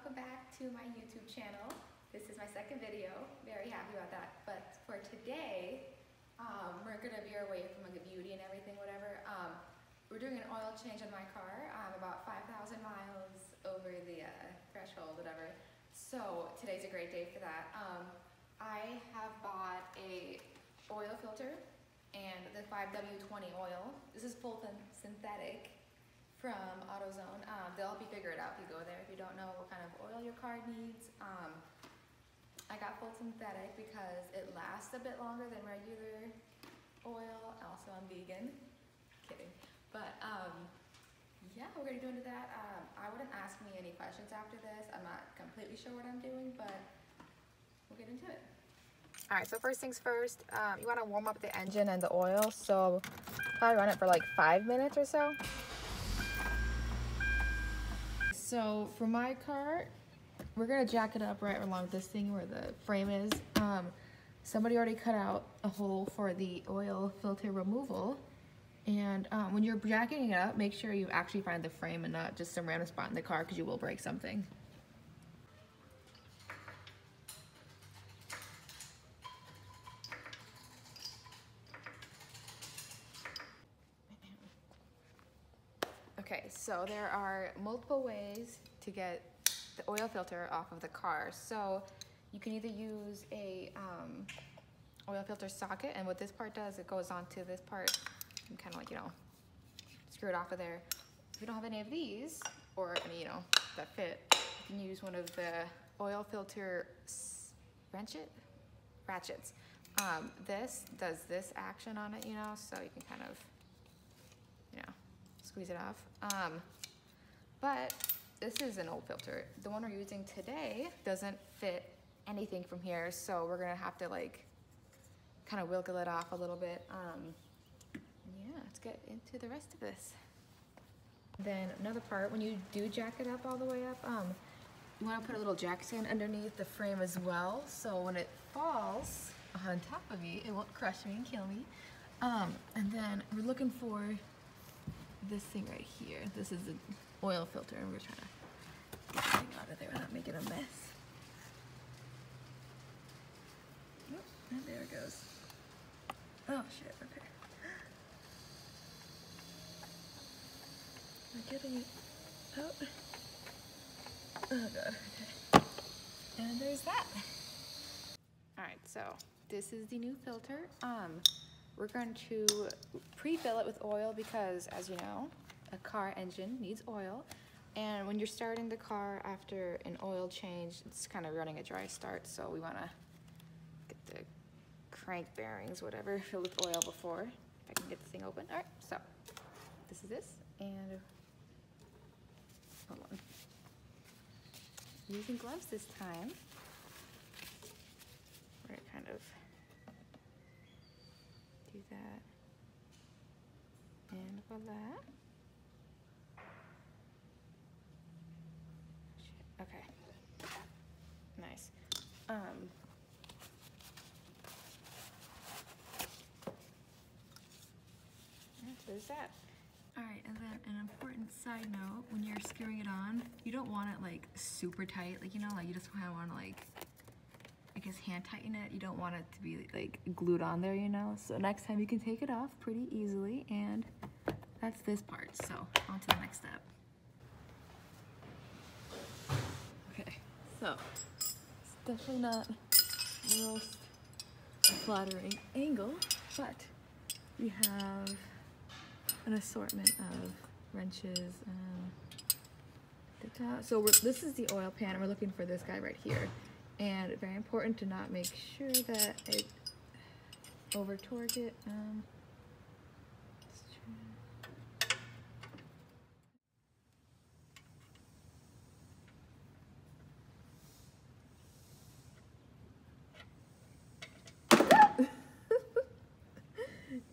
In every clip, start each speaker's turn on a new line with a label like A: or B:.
A: welcome back to my YouTube channel. This is my second video, very happy about that. But for today, we're gonna veer away from like the beauty and everything, whatever. We're doing an oil change on my car. I'm about 5,000 miles over the threshold, whatever. So today's a great day for that. I have bought a oil filter and the 5W20 oil. This is full synthetic from AutoZone. They'll help you figure it out if you go there. If you don't know what kind of oil your car needs. I got full synthetic because it lasts a bit longer than regular oil. Also, I'm vegan. Kidding. But yeah, we're gonna go into that. I wouldn't ask me any questions after this. I'm not completely sure what I'm doing, but we'll get into it. All right, so first things first, you wanna warm up the engine and the oil. So probably run it for like 5 minutes or so. So for my car, we're gonna jack it up right along this thing where the frame is. Somebody already cut out a hole for the oil filter removal. And when you're jacking it up, make sure you actually find the frame and not just some random spot in the car because you will break something. Okay, so there are multiple ways to get the oil filter off of the car. So you can either use a oil filter socket, and what this part does, it goes onto this part and kind of like, you know, screw it off of there. If you don't have any of these, or any, you know, that fit, you can use one of the oil filter ratchets. This does this action on it, you know, so you can kind of, you know, squeeze it off. But this is an old filter. The one we're using today doesn't fit anything from here, so we're gonna have to like kind of wiggle it off a little bit. Yeah, let's get into the rest of this. Then another part, when you do jack it up all the way up, you wanna put a little jack stand underneath the frame as well, so when it falls on top of me, it won't crush me and kill me. And then we're looking for this thing right here. This is an oil filter, and we're trying to get the thing out of there without making a mess. Oh, and there it goes. Oh shit, okay. Am I getting it out? Oh god, okay. And there's that. Alright, so this is the new filter. We're going to pre-fill it with oil because, as you know, a car engine needs oil. And when you're starting the car after an oil change, it's kind of running a dry start. So we want to get the crank bearings, whatever, filled with oil before. If I can get the thing open. All right, so this is this. And hold on. Using gloves this time. We're going to kind of do that, and voila. Okay, nice. There's that. All right, and then an important side note, when you're screwing it on, you don't want it like super tight, like, you know, like you just kind of want to like, I guess, hand tighten it. You don't want it to be like glued on there, you know? So next time you can take it off pretty easily, and that's this part. So on to the next step. Okay, so it's definitely not the most flattering angle, but we have an assortment of wrenches. So this is the oil pan, and we're looking for this guy right here. And very important to not make sure that it over torque it.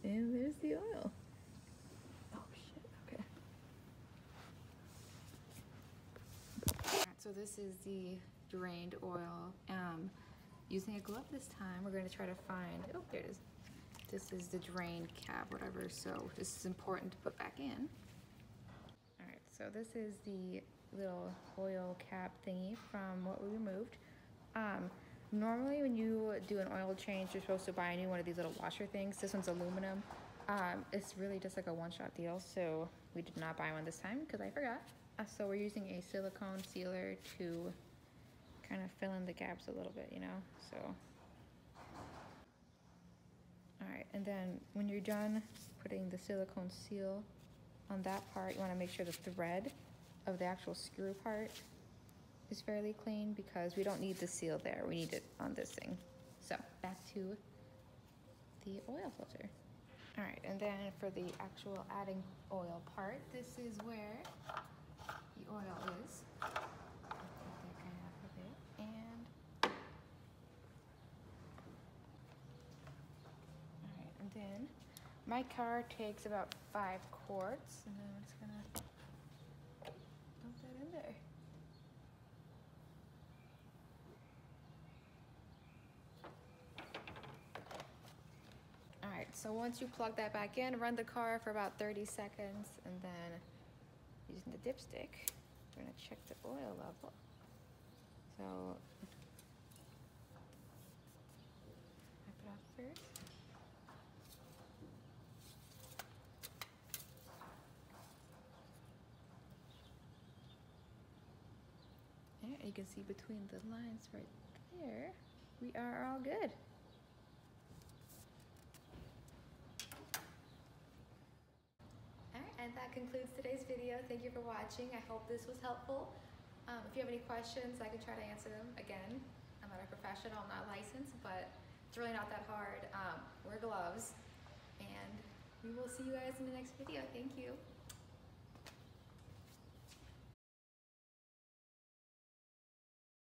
A: And there's the oil. Oh shit, okay. Alright, so this is the drained oil. Using a glove this time, we're going to try to find, oh, there it is. This is the drained cap, whatever, so this is important to put back in. All right, so this is the little oil cap thingy from what we removed. Normally when you do an oil change, you're supposed to buy a new one of these little washer things. This one's aluminum. It's really just like a one-shot deal, so we did not buy one this time because I forgot. So we're using a silicone sealer to kind of fill in the gaps a little bit, you know, so. All right, and then when you're done putting the silicone seal on that part, you want to make sure the thread of the actual screw part is fairly clean because we don't need the seal there. We need it on this thing. So back to the oil filter. All right, and then for the actual adding oil part, this is where the oil is. And then my car takes about 5 quarts, and then I'm just gonna dump that in there. All right, so once you plug that back in, run the car for about 30 seconds, and then using the dipstick, we're gonna check the oil level. So, wipe it off first. You can see between the lines right there, we are all good. All right, and that concludes today's video. Thank you for watching. I hope this was helpful. If you have any questions, I can try to answer them. Again, I'm not a professional, I'm not licensed, but it's really not that hard. Wear gloves, and we will see you guys in the next video. Thank you.